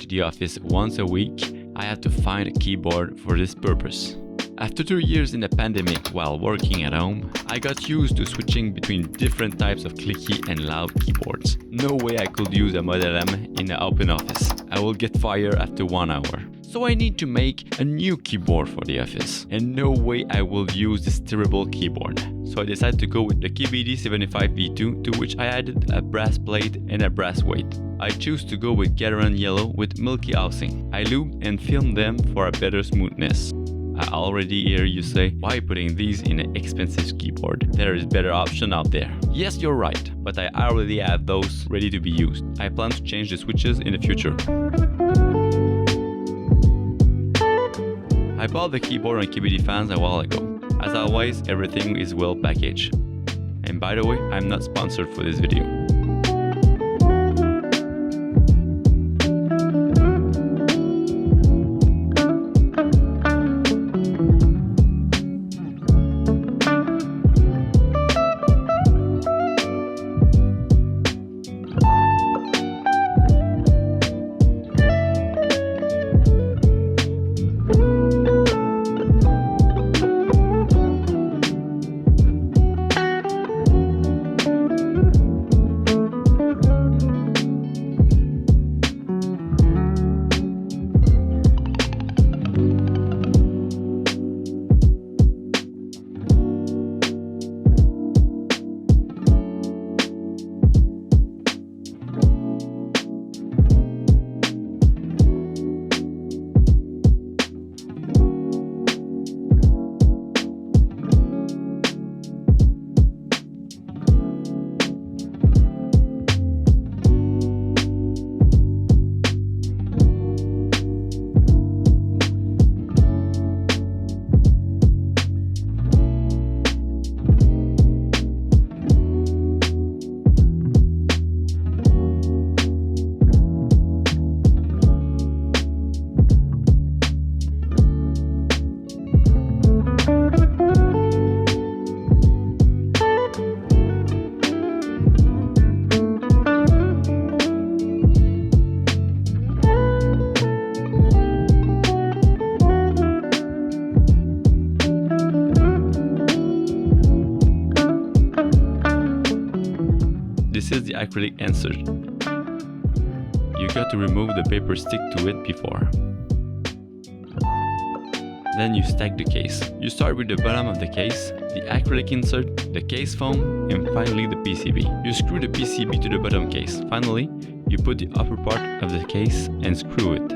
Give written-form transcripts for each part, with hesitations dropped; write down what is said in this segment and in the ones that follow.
to the office once a week, I had to find a keyboard for this purpose. After 2 years in the pandemic while working at home, I got used to switching between different types of clicky and loud keyboards. No way I could use a Model M in the open office. I will get fired after 1 hour. So I need to make a new keyboard for the office. And no way I will use this terrible keyboard. So I decided to go with the KBD75V2, to which I added a brass plate and a brass weight. I choose to go with Gateron Yellow with milky housing. I lubed and filmed them for a better smoothness. I already hear you say, why putting these in an expensive keyboard? There is better option out there. Yes, you're right, but I already have those ready to be used. I plan to change the switches in the future. I bought the keyboard on KBD Fans a while ago. As always, everything is well packaged. And by the way, I'm not sponsored for this video. This is the acrylic insert. You got to remove the paper stick to it before. Then you stack the case. You start with the bottom of the case, the acrylic insert, the case foam, and finally the PCB. You screw the PCB to the bottom case. Finally, you put the upper part of the case and screw it.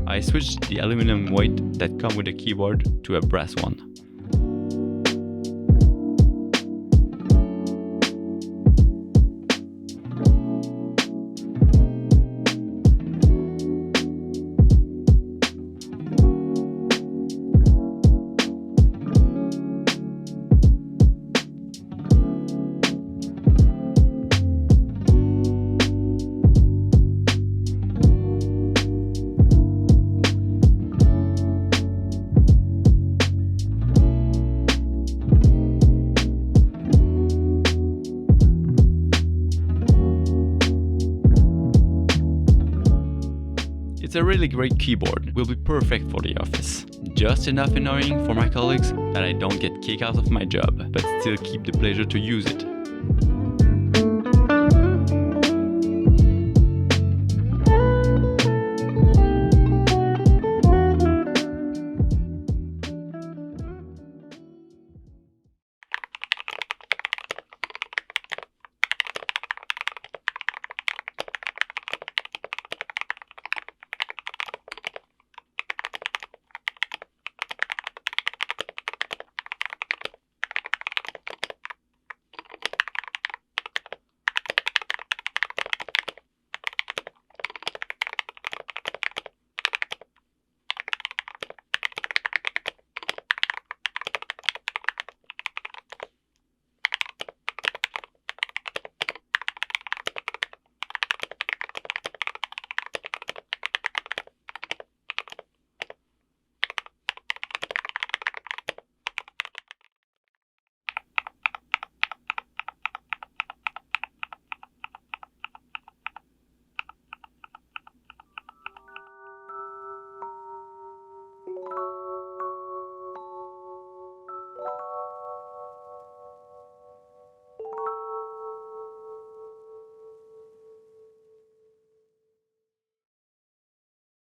I switched the aluminum weight that comes with the keyboard to a brass one. It's a really great keyboard, will be perfect for the office. Just enough annoying for my colleagues that I don't get kicked out of my job, but still keep the pleasure to use it.